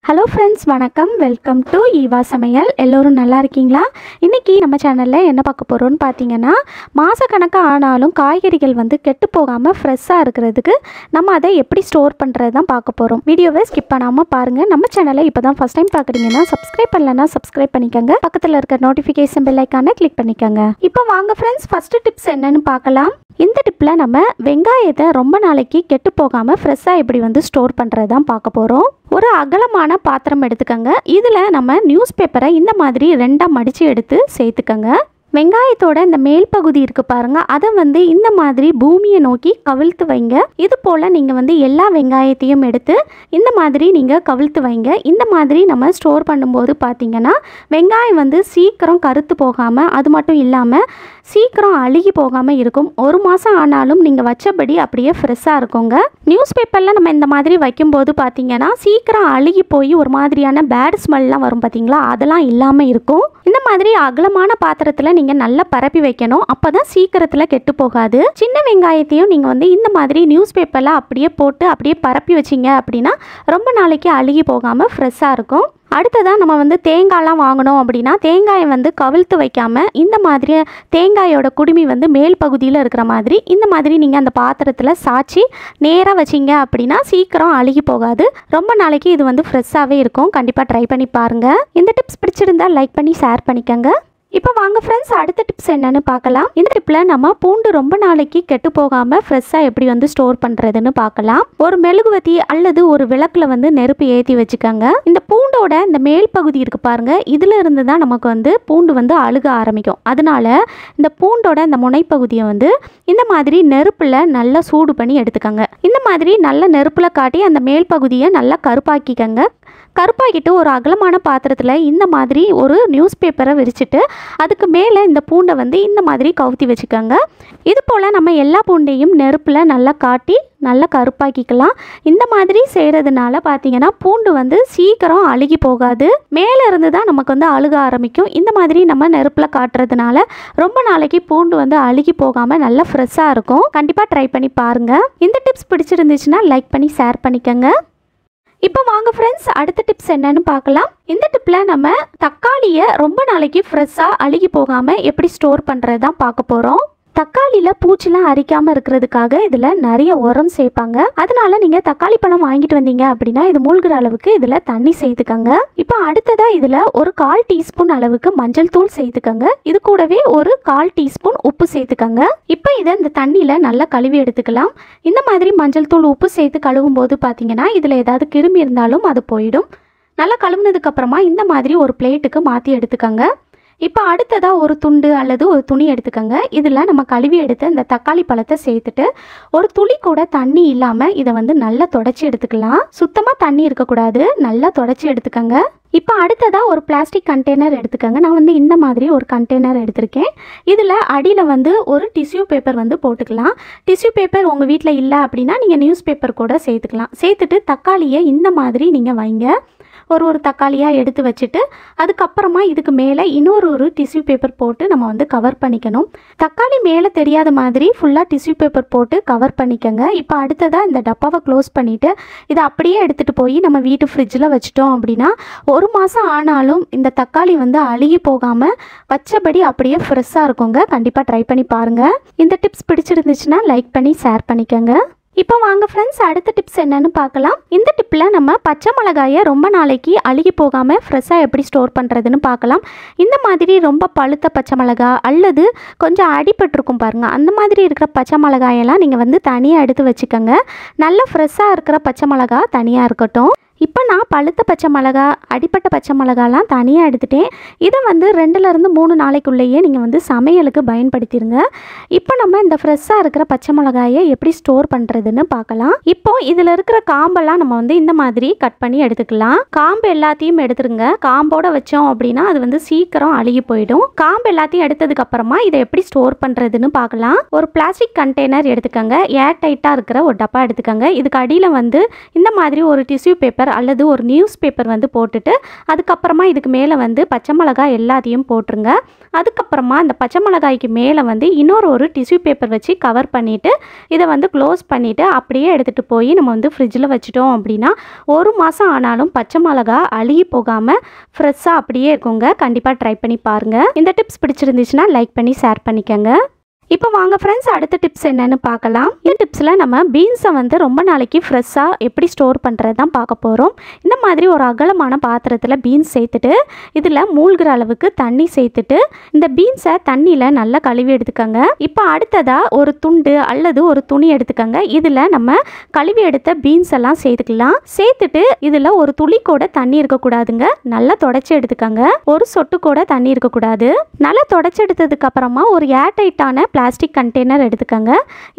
Hello friends, வணக்கம். Welcome to Eva சமையல். எல்லோரும் நல்லா இருக்கீங்களா? இன்றைக்கி நம்ம சேனலில் என்ன பார்க்க போகிறோன்னு பார்த்தீங்கன்னா, மாதக்கணக்காக ஆனாலும் காய்கறிகள் கெட்டு போகாமல் ஃப்ரெஷ்ஷாக இருக்கிறதுக்கு நம்ம அதை எப்படி ஸ்டோர் பண்ணுறது தான் பார்க்க போகிறோம். வீடியோவை ஸ்கிப் பண்ணாமல் பாருங்கள். நம்ம சேனலை இப்போ தான் ஃபஸ்ட் டைம் பார்க்குறீங்கன்னா சப்ஸ்கிரைப் பண்ணலன்னா சப்ஸ்கிரைப் பண்ணிக்கோங்க. பக்கத்தில் இருக்க நோட்டிஃபிகேஷன் பெல் ஐக்கானை கிளிக் பண்ணிக்கோங்க. இப்போ வாங்க ஃப்ரெண்ட்ஸ், ஃபஸ்ட்டு டிப்ஸ் என்னென்னு பார்க்கலாம். இந்த டிப்பில் நம்ம வெங்காயத்தை ரொம்ப நாளைக்கு கெட்டு போகாமல் ஃப்ரெஷ்ஷாக எப்படி ஸ்டோர் பண்ணுறது தான் பார்க்க போகிறோம். ஒரு அகலமான பாத்திரம் எடுத்துக்கங்க. இதில் நம்ம நியூஸ் பேப்பரை இந்த மாதிரி ரெண்டாக மடித்து எடுத்து சேர்த்துக்கங்க. வெங்காயத்தோட இந்த மேல் பகுதி இருக்கு பாருங்க, அதை இந்த மாதிரி பூமியை நோக்கி கவிழ்த்து வைங்க. இது போல் நீங்கள் எல்லா வெங்காயத்தையும் எடுத்து இந்த மாதிரி நீங்கள் கவிழ்த்து வைங்க. இந்த மாதிரி நம்ம ஸ்டோர் பண்ணும்போது பார்த்தீங்கன்னா வெங்காயம் சீக்கிரம் கருத்து போகாமல், அது மட்டும் இல்லாமல் சீக்கிரம் அழுகி போகாமல் இருக்கும். ஒரு மாதம் ஆனாலும் நீங்கள் வச்சபடி அப்படியே ஃப்ரெஷ்ஷாக இருக்குங்க. நியூஸ் பேப்பரில் நம்ம இந்த மாதிரி வைக்கும்போது பார்த்தீங்கன்னா சீக்கிரம் அழுகி போய் ஒரு மாதிரியான பேட் ஸ்மெல்லாம் வரும் பார்த்தீங்களா, அதெல்லாம் இல்லாமல் இருக்கும். இந்த மாதிரி அகலமான பாத்திரத்தில் நீங்கள் நல்லா பரப்பி வைக்கணும். அப்போ தான் சீக்கிரத்தில் கெட்டு போகாது. சின்ன வெங்காயத்தையும் நீங்கள் இந்த மாதிரி நியூஸ் பேப்பரில் அப்படியே போட்டு அப்படியே பரப்பி வச்சிங்க அப்படின்னா ரொம்ப நாளைக்கு அழுகி போகாமல் ஃப்ரெஷ்ஷாக இருக்கும். அடுத்ததாக நம்ம தேங்காய்லாம் வாங்கணும் அப்படின்னா தேங்காயை கவிழ்த்து வைக்காமல் இந்த மாதிரி தேங்காயோட குடுமி மேல் பகுதியில் இருக்கிற மாதிரி இந்த மாதிரி நீங்கள் அந்த பாத்திரத்தில் சாய்ச்சி நேராக வச்சிங்க அப்படின்னா சீக்கிரம் அழுகி போகாது. ரொம்ப நாளைக்கு இது ஃப்ரெஷ்ஷாகவே இருக்கும். கண்டிப்பாக ட்ரை பண்ணி பாருங்கள். இந்த டிப்ஸ் பிடிச்சிருந்தா லைக் பண்ணி ஷேர் பண்ணிக்கோங்க. இப்போ வாங்க ஃப்ரெண்ட்ஸ், அடுத்த டிப்ஸ் என்னன்னு பார்க்கலாம். இந்த டிப்பில் நம்ம பூண்டு ரொம்ப நாளைக்கு கெட்டு போகாமல் ஃப்ரெஷ்ஷாக எப்படி ஸ்டோர் பண்ணுறதுன்னு பார்க்கலாம். ஒரு மெழுகுவத்தி அல்லது ஒரு விளக்கில் நெருப்பு ஏற்றி வச்சுக்கோங்க. இந்த பூண்டோட இந்த மேல் பகுதி இருக்கு பாருங்க, இதில் இருந்து தான் நமக்கு பூண்டு அழுக ஆரம்பிக்கும். அதனால இந்த பூண்டோட இந்த முனைப்பகுதியை இந்த மாதிரி நெருப்பில் நல்லா சூடு பண்ணி எடுத்துக்கோங்க. இந்த மாதிரி நல்ல நெருப்பில் காட்டி அந்த மேல் பகுதியை நல்லா கருப்பாக்கிக்கங்க. கருப்பாக்கிட்டு ஒரு அகலமான பாத்திரத்தில் இந்த மாதிரி ஒரு நியூஸ் பேப்பரை விரிச்சிட்டு அதுக்கு மேலே இந்த பூண்டை இந்த மாதிரி கவுத்தி வச்சுக்கோங்க. இது போல் நம்ம எல்லா பூண்டையும் நெருப்பில் நல்லா காட்டி நல்லா கருப்பாக்கிக்கலாம். இந்த மாதிரி செய்கிறதுனால பார்த்தீங்கன்னா பூண்டு சீக்கிரம் அழுகி போகாது. மேலே இருந்து தான் நமக்கு அழுக ஆரம்பிக்கும். இந்த மாதிரி நம்ம நெருப்பில் காட்டுறதுனால ரொம்ப நாளைக்கு பூண்டு அழுகி போகாமல் நல்லா ஃப்ரெஷ்ஷாக இருக்கும். கண்டிப்பாக ட்ரை பண்ணி பாருங்கள். இந்த டிப்ஸ் பிடிச்சிருந்துச்சுன்னா லைக் பண்ணி ஷேர் பண்ணிக்கோங்க. இப்போ வாங்க ஃப்ரெண்ட்ஸ், அடுத்த டிப்ஸ் என்னன்னு பார்க்கலாம். இந்த டிப்பில் நம்ம தக்காளியை ரொம்ப நாளைக்கு ஃப்ரெஷ்ஷாக அழுகி போகாமல் எப்படி ஸ்டோர் பண்ணுறது தான் பார்க்க போகிறோம். தக்காளியில் பூச்சிலாம் அரிக்காமல் இருக்கிறதுக்காக இதில் நிறைய உரம் சேர்ப்பாங்க. அதனால நீங்கள் தக்காளி பழம் வாங்கிட்டு வந்தீங்க அப்படின்னா இது மூழ்கிற அளவுக்கு இதில் தண்ணி சேர்த்துக்கங்க. இப்போ அடுத்ததாக இதில் ஒரு 1/4 டீஸ்பூன் அளவுக்கு மஞ்சள் தூள் சேர்த்துக்கங்க. இது கூடவே ஒரு 1/4 டீஸ்பூன் உப்பு சேர்த்துக்கங்க. இப்போ இதை இந்த தண்ணியில் நல்லா கழுவி எடுத்துக்கலாம். இந்த மாதிரி மஞ்சள் தூள் உப்பு சேர்த்து கழுவும் போது பார்த்தீங்கன்னா இதில் ஏதாவது கிருமி இருந்தாலும் அது போயிடும். நல்லா கழுவுனதுக்கு அப்புறமா இந்த மாதிரி ஒரு பிளேட்டுக்கு மாற்றி எடுத்துக்கங்க. இப்போ அடுத்ததாக ஒரு துண்டு அல்லது ஒரு துணி எடுத்துக்கோங்க. இதில் நம்ம கழுவி எடுத்து இந்த தக்காளி பழத்தை சேர்த்துட்டு ஒரு துளி கூட தண்ணி இல்லாமல் இதை நல்லா தொடச்சி எடுத்துக்கலாம். சுத்தமாக தண்ணி இருக்கக்கூடாது, நல்லா தொடச்சி எடுத்துக்கோங்க. இப்போ அடுத்ததாக ஒரு பிளாஸ்டிக் கண்டெய்னர் எடுத்துக்கோங்க. நான் இந்த மாதிரி ஒரு கண்டெய்னர் எடுத்திருக்கேன். இதில் அடியில் ஒரு டிஷ்யூ பேப்பர் போட்டுக்கலாம். டிஷ்யூ பேப்பர் உங்கள் வீட்டில் இல்லை அப்படின்னா நீங்கள் நியூஸ் பேப்பர் கூட சேர்த்துக்கலாம். சேர்த்துட்டு தக்காளியை இந்த மாதிரி நீங்கள் வைங்க. ஒரு தக்காளியாக எடுத்து வச்சுட்டு அதுக்கப்புறமா இதுக்கு மேலே இன்னொரு டிஷ்யூ பேப்பர் போட்டு நம்ம கவர் பண்ணிக்கணும். தக்காளி மேலே தெரியாத மாதிரி ஃபுல்லாக டிஷ்யூ பேப்பர் போட்டு கவர் பண்ணிக்கோங்க. இப்போ அடுத்ததாக இந்த டப்பாவை க்ளோஸ் பண்ணிவிட்டு இதை அப்படியே எடுத்துகிட்டு போய் நம்ம வீட்டு ஃப்ரிட்ஜில் வச்சுட்டோம் அப்படின்னா ஒரு மாதம் ஆனாலும் இந்த தக்காளி அழுகி போகாமல் வச்சபடி அப்படியே ஃப்ரெஷ்ஷாக இருக்குங்க. கண்டிப்பாக ட்ரை பண்ணி பாருங்கள். இந்த டிப்ஸ் பிடிச்சிருந்துச்சுன்னா லைக் பண்ணி ஷேர் பண்ணிக்கோங்க. இப்போ வாங்க ஃப்ரெண்ட்ஸ், அடுத்த டிப்ஸ் என்னன்னு பார்க்கலாம். இந்த டிப்பில் நம்ம பச்சை மிளகாயை ரொம்ப நாளைக்கு அழுகி போகாமல் ஃப்ரெஷ்ஷாக எப்படி ஸ்டோர் பண்ணுறதுன்னு பார்க்கலாம். இந்த மாதிரி ரொம்ப பழுத்த பச்சை மிளகா அல்லது கொஞ்சம் அடிபட்டிருக்கும் பாருங்கள், அந்த மாதிரி இருக்கிற பச்சை மிளகாயெல்லாம் நீங்கள் தனியாக எடுத்து வச்சுக்கோங்க. நல்லா ஃப்ரெஷ்ஷாக இருக்கிற பச்சை மிளகா தனியாக இருக்கட்டும். இப்போ நான் பழுத்த பச்சை மிளகா அடிப்பட்ட பச்சை மிளகாலாம் தனியாக எடுத்துட்டேன். இதை 2லேருந்து 3 நாளைக்குள்ளேயே நீங்கள் சமையலுக்கு பயன்படுத்திடுங்க. இப்போ நம்ம இந்த ஃப்ரெஷ்ஷாக இருக்கிற பச்சை மிளகாயை எப்படி ஸ்டோர் பண்ணுறதுன்னு பார்க்கலாம். இப்போ இதில் இருக்கிற காம்பெல்லாம் நம்ம இந்த மாதிரி கட் பண்ணி எடுத்துக்கலாம். காம்பு எல்லாத்தையும் எடுத்துருங்க. காம்போடு வச்சோம் அப்படின்னா அது சீக்கிரம் அழுகி போயிடும். காம்பு எல்லாத்தையும் எடுத்ததுக்கப்புறமா இதை எப்படி ஸ்டோர் பண்ணுறதுன்னு பார்க்கலாம். ஒரு பிளாஸ்டிக் கண்டெய்னர் எடுத்துக்கோங்க. ஏர் டைட்டாக இருக்கிற ஒரு டப்பா எடுத்துக்கோங்க. இதுக்கு அடியில் இந்த மாதிரி ஒரு டிஷ்யூ பேப்பர் அல்லது ஒரு நியூஸ் பேப்பர் போட்டுட்டு அதுக்கப்புறமா இதுக்கு மேலே பச்சை மிளகாய் எல்லாத்தையும் போட்டுருங்க. அதுக்கப்புறமா அந்த பச்சை மிளகாய்க்கு மேலே வந்து இன்னொரு டிஷ்யூ பேப்பர் வச்சு கவர் பண்ணிவிட்டு இதை வந்து க்ளோஸ் பண்ணிவிட்டு அப்படியே எடுத்துகிட்டு போய் நம்ம வந்து ஃப்ரிட்ஜில் வச்சுட்டோம் அப்படின்னா 1 மாதம் ஆனாலும் பச்சை மிளகா அழுகி போகாமல் ஃப்ரெஷ்ஷாக அப்படியே இருக்குங்க. கண்டிப்பாக ட்ரை பண்ணி பாருங்கள். இந்த டிப்ஸ் பிடிச்சிருந்துச்சுன்னா லைக் பண்ணி ஷேர் பண்ணிக்கோங்க. இப்போ வாங்க ஃப்ரெண்ட்ஸ், அடுத்த டிப்ஸ் என்னென்னு பார்க்கலாம். இந்த டிப்ஸில் நம்ம பீன்ஸை வந்து ரொம்ப நாளைக்கு ஃப்ரெஷ்ஷாக எப்படி ஸ்டோர் பண்ணுறது தான் பார்க்க போகிறோம். இந்த மாதிரி ஒரு அகலமான பாத்திரத்தில் பீன்ஸ் சேர்த்துட்டு இதில் மூழ்கிற அளவுக்கு தண்ணி சேர்த்துட்டு இந்த பீன்ஸை தண்ணியில் நல்லா கழுவி எடுத்துக்கோங்க. இப்போ அடுத்ததாக ஒரு துண்டு அல்லது ஒரு துணி எடுத்துக்கோங்க. இதில் நம்ம கழுவி எடுத்த பீன்ஸ் எல்லாம் சேர்த்துக்கலாம். சேர்த்துட்டு இதில் ஒரு துளி கூட தண்ணி இருக்கக்கூடாதுங்க. நல்லா தொடச்சி எடுத்துக்கோங்க. ஒரு சொட்டு கூட தண்ணி இருக்கக்கூடாது. நல்லா தொடச்சி எடுத்ததுக்கு அப்புறமா ஒரு ஏர்டைட்டான பிளாஸ்டிக் கண்டெய்னர் எடுத்துக்கோங்க.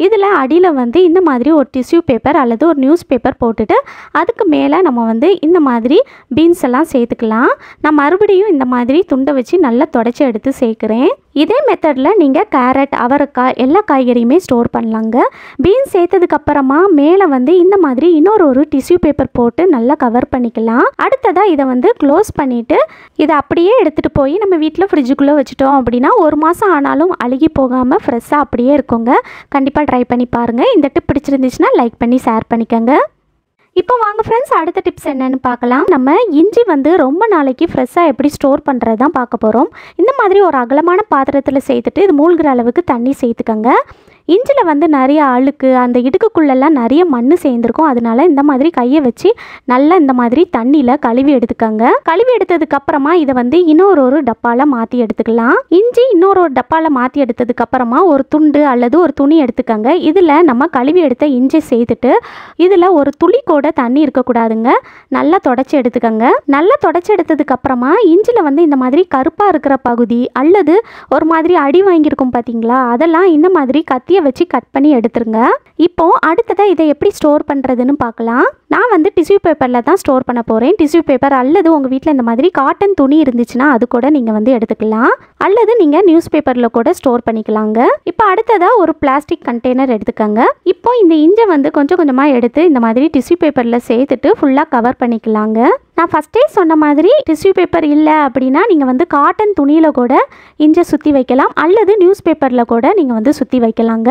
இதில் அடியில் வந்து இந்த மாதிரி ஒரு டிஷ்யூ பேப்பர் அல்லது ஒரு நியூஸ் பேப்பர் போட்டுட்டு அதுக்கு மேலே நம்ம வந்து இந்த மாதிரி பீன்ஸ் எல்லாம் சேர்த்துக்கலாம். நான் மறுபடியும் இந்த மாதிரி துண்டை வச்சு நல்லா தொடச்சி எடுத்து சேர்க்குறேன். இதே மெத்தடில் நீங்கள் கேரட், அவரைக்காய் எல்லா காய்கறியுமே ஸ்டோர் பண்ணலாங்க. பீன்ஸ் சேர்த்ததுக்கப்புறமா மேலே வந்து இந்த மாதிரி இன்னொரு டிஷ்யூ பேப்பர் போட்டு நல்லா கவர் பண்ணிக்கலாம். அடுத்ததாக இதை வந்து க்ளோஸ் பண்ணிவிட்டு இதை அப்படியே எடுத்துகிட்டு போய் நம்ம வீட்டில் ஃப்ரிட்ஜுக்குள்ளே வச்சுட்டோம் அப்படின்னா 1 மாதம் ஆனாலும் அழுகி போகாமல் ஃப்ரெஷ்ஷாக அப்படியே இருக்குங்க. கண்டிப்பாக ட்ரை பண்ணி பாருங்கள். இந்த டிப் பிடிச்சிருந்துச்சுன்னா லைக் பண்ணி ஷேர் பண்ணிக்கோங்க. இப்போ வாங்க ஃப்ரெண்ட்ஸ், அடுத்த டிப்ஸ் என்னென்னு பார்க்கலாம். நம்ம இஞ்சி வந்து ரொம்ப நாளைக்கு ஃப்ரெஷ்ஷாக எப்படி ஸ்டோர் பண்ணுறது தான் பார்க்க போகிறோம். இந்த மாதிரி ஒரு அகலமான பாத்திரத்தில் சேர்த்துட்டு இது மூழ்கிற அளவுக்கு தண்ணி சேர்த்துக்கோங்க. இஞ்சில் வந்து நிறைய அழுக்கு, அந்த இடுக்குக்குள்ளெல்லாம் நிறைய மண் சேர்ந்துருக்கும். அதனால இந்த மாதிரி கையை வச்சு நல்லா இந்த மாதிரி தண்ணியில் கழுவி எடுத்துக்கோங்க. கழுவி எடுத்ததுக்கப்புறமா இதை வந்து இன்னொரு டப்பாவில் மாற்றி எடுத்துக்கலாம். இஞ்சி இன்னொரு டப்பாவில் மாற்றி எடுத்ததுக்கப்புறமா ஒரு துண்டு அல்லது ஒரு துணி எடுத்துக்கோங்க. இதில் நம்ம கழுவி எடுத்த இஞ்சி சேர்த்துட்டு இதில் ஒரு துளி கூட தண்ணி இருக்கக்கூடாதுங்க. நல்லா தொடச்சி எடுத்துக்கோங்க. நல்லா தொடச்சி எடுத்ததுக்கப்புறமா இஞ்சில் வந்து இந்த மாதிரி கருப்பாக இருக்கிற பகுதி அல்லது ஒரு மாதிரி அடி வாங்கியிருக்கும் பார்த்தீங்களா, அதெல்லாம் இந்த மாதிரி கத்தியை வச்சு கட் பண்ணி எடுத்துருங்க. இப்போ அடுத்ததாக இதை எப்படி ஸ்டோர் பண்ணுறதுன்னு பார்க்கலாம். நான் வந்து டிஷ்யூ பேப்பரில் தான் ஸ்டோர் பண்ண போகிறேன். டிஷ்யூ பேப்பர் அல்லது உங்கள் வீட்டில் இந்த மாதிரி காட்டன் துணி இருந்துச்சுன்னா அது கூட நீங்கள் வந்து எடுத்துக்கலாம். அல்லது நீங்கள் நியூஸ் பேப்பரில் கூட ஸ்டோர் பண்ணிக்கலாங்க. இப்போ அடுத்ததாக ஒரு பிளாஸ்டிக் கண்டெய்னர் எடுத்துக்கோங்க. இப்போ இந்த இஞ்சை வந்து கொஞ்சம் கொஞ்சமாக எடுத்து இந்த மாதிரி டிஷ்யூ பேப்பரில் சேர்த்துட்டு ஃபுல்லாக கவர் பண்ணிக்கலாங்க. நான் ஃபஸ்ட்டே சொன்ன மாதிரி டிஷ்யூ பேப்பர் இல்லை அப்படின்னா நீங்கள் வந்து காட்டன் துணியில் கூட இஞ்சை சுற்றி வைக்கலாம். அல்லது நியூஸ் பேப்பரில் கூட நீங்கள் வந்து சுற்றி வைக்கலாங்க.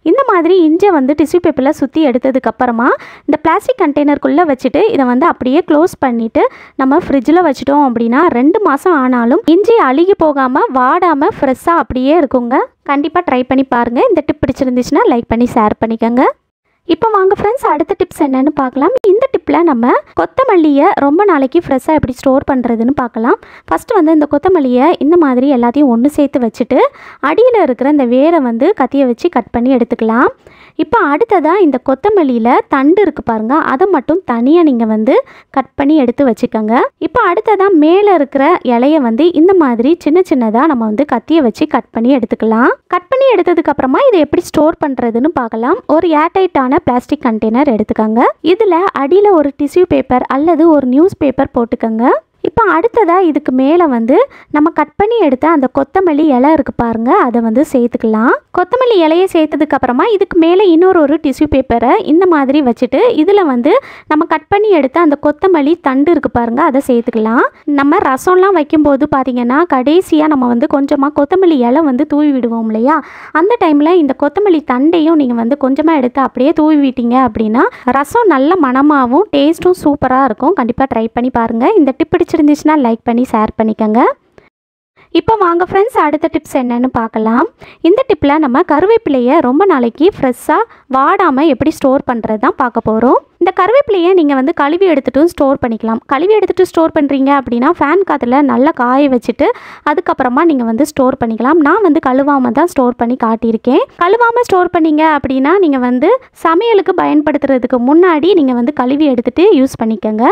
இந்த மாதிரி இஞ்சை வந்து டிஷ்யூ பேப்பரில் சுற்றி எடுத்ததுக்கப்புறமா இந்த பிளாஸ்டிக் கண்டெய்னருக்குள்ளே வச்சுட்டு இதை வந்து அப்படியே க்ளோஸ் பண்ணிவிட்டு நம்ம ஃப்ரிட்ஜில் வச்சுட்டோம் அப்படின்னா 2 மாதம் ஆனாலும் இஞ்சி அழுகி போகாமல் வாடாமல் ஃப்ரெஷ்ஷாக அப்படியே இருக்குங்க. கண்டிப்பாக ட்ரை பண்ணி பாருங்கள். இந்த டிப் பிடிச்சிருந்துச்சுன்னா லைக் பண்ணி ஷேர் பண்ணிக்கோங்க. இப்போ வாங்க ஃப்ரெண்ட்ஸ், அடுத்த டிப்ஸ் என்னென்னு பார்க்கலாம். இந்த டிப்பில் நம்ம கொத்தமல்லியை ரொம்ப நாளைக்கு ஃப்ரெஷ்ஷாக எப்படி ஸ்டோர் பண்ணுறதுன்னு பார்க்கலாம். ஃபஸ்ட்டு வந்து இந்த கொத்தமல்லியை இந்த மாதிரி எல்லாத்தையும் ஒன்று சேர்த்து வச்சுட்டு அடியில் இருக்கிற இந்த வேரை வந்து கத்தியை வச்சு கட் பண்ணி எடுத்துக்கலாம். இப்போ அடுத்ததாக இந்த கொத்தமல்லியில் தண்டு இருக்குது பாருங்கள், அதை மட்டும் தனியாக நீங்கள் வந்து கட் பண்ணி எடுத்து வச்சுக்கோங்க. இப்போ அடுத்ததாக மேலே இருக்கிற இலையை வந்து இந்த மாதிரி சின்ன சின்னதாக நம்ம வந்து கத்தியை வச்சு கட் பண்ணி எடுத்துக்கலாம். கட் பண்ணி எடுத்ததுக்கப்புறமா இதை எப்படி ஸ்டோர் பண்ணுறதுன்னு பார்க்கலாம். ஒரு ஏர்டைட்டான பிளாஸ்டிக் கண்டெய்னர் எடுத்துக்கோங்க. இதில் அடியில் ஒரு டிஷ்யூ பேப்பர் அல்லது ஒரு நியூஸ் பேப்பர் போட்டுக்கோங்க. இப்போ அடுத்ததாக இதுக்கு மேலே வந்து நம்ம கட் பண்ணி எடுத்த அந்த கொத்தமல்லி இலை இருக்குது பாருங்கள், அதை வந்து சேர்த்துக்கலாம். கொத்தமல்லி இலையை சேர்த்ததுக்கப்புறமா இதுக்கு மேலே இன்னொரு டிஷ்யூ பேப்பரை இந்த மாதிரி வச்சுட்டு இதில் வந்து நம்ம கட் பண்ணி எடுத்த அந்த கொத்தமல்லி தண்டு இருக்குது பாருங்கள், அதை சேர்த்துக்கலாம். நம்ம ரசம்லாம் வைக்கும்போது பார்த்திங்கன்னா கடைசியாக நம்ம வந்து கொஞ்சமாக கொத்தமல்லி இலை வந்து தூவி விடுவோம் இல்லையா, அந்த டைமில் இந்த கொத்தமல்லி தண்டையும் நீங்கள் வந்து கொஞ்சமாக எடுத்து அப்படியே தூவி விட்டீங்க அப்படின்னா ரசம் நல்ல மணமாகவும் டேஸ்ட்டும் சூப்பராக இருக்கும். கண்டிப்பாக ட்ரை பண்ணி பாருங்கள். இந்த டிப் பிடிச்சிருந்துச்சுன்னா லைக் பண்ணி ஷேர் பண்ணிக்கோங்க. இப்போ வாங்க ஃப்ரெண்ட்ஸ், அடுத்த டிப்ஸ் என்னென்னு பார்க்கலாம். இந்த டிப்பில் நம்ம கருவேப்பிலையை ரொம்ப நாளைக்கு ஃப்ரெஷ்ஷாக வாடாமல் எப்படி ஸ்டோர் பண்ணுறது தான் பார்க்க போகிறோம். இந்த கருவேப்பிலையை நீங்கள் வந்து கழுவி எடுத்துகிட்டும் ஸ்டோர் பண்ணிக்கலாம். கழுவி எடுத்துகிட்டு ஸ்டோர் பண்ணுறீங்க அப்படின்னா ஃபேன் காற்றுல நல்லா காய வச்சுட்டு அதுக்கப்புறமா நீங்கள் வந்து ஸ்டோர் பண்ணிக்கலாம். நான் வந்து கழுவாமல் தான் ஸ்டோர் பண்ணி காட்டியிருக்கேன். கழுவாமல் ஸ்டோர் பண்ணிங்க அப்படின்னா நீங்கள் வந்து சமையலுக்கு பயன்படுத்துறதுக்கு முன்னாடி நீங்கள் வந்து கழுவி எடுத்துகிட்டு யூஸ் பண்ணிக்கோங்க.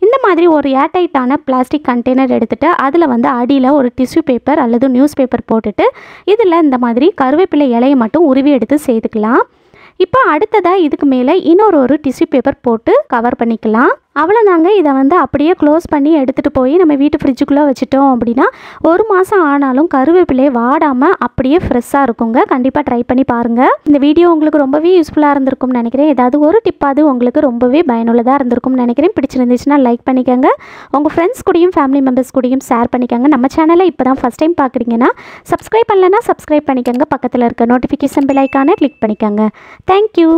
இந்த மாதிரி ஒரு ஏர்டைட்டான பிளாஸ்டிக் கண்டெய்னர் எடுத்துகிட்டு அதில் வந்து அடியில் ஒரு டிஷ்யூ பேப்பர் அல்லது நியூஸ் பேப்பர் போட்டுட்டு இதில் இந்த மாதிரி கருவேப்பிலை இலையை மட்டும் உருவி எடுத்து சேர்த்துக்கலாம். இப்போ அடுத்ததாக இதுக்கு மேலே இன்னொரு டிஷ்யூ பேப்பர் போட்டு கவர் பண்ணிக்கலாம். அவ்வளோதாங்க. இதை வந்து அப்படியே க்ளோஸ் பண்ணி எடுத்துகிட்டு போய் நம்ம வீட்டு ஃப்ரிட்ஜுக்குள்ளே வச்சுட்டோம் அப்படின்னா 1 மாதம் ஆனாலும் கருவேப்பிலை வாடாமல் அப்படியே ஃப்ரெஷ்ஷாக இருக்குங்க. கண்டிப்பாக ட்ரை பண்ணி பாருங்கள். இந்த வீடியோ உங்களுக்கு ரொம்பவே யூஸ்ஃபுல்லாக இருந்திருக்கும்னு நினைக்கிறேன். ஏதாவது ஒரு டிப்பாவது உங்களுக்கு ரொம்பவே பயனுள்ளதாக இருந்திருக்கும்னு நினைக்கிறேன். பிடிச்சிருந்துச்சுன்னா லைக் பண்ணிக்கோங்க. உங்கள் ஃப்ரெண்ட்ஸ் கூடயும் ஃபேமிலி மெம்பர்ஸ் கூடயும் ஷேர் பண்ணிக்கோங்க. நம்ம சேனலை இப்போ தான் ஃபஸ்ட் டைம் பார்க்குறீங்கன்னா சப்ஸ்கிரைப் பண்ணலைன்னா சப்ஸ்கிரைப் பண்ணிக்கோங்க. பக்கத்தில் இருக்க நோட்டிஃபிகேஷன் பெல் ஐக்கானை கிளிக் பண்ணிக்கோங்க. தேங்க்யூ.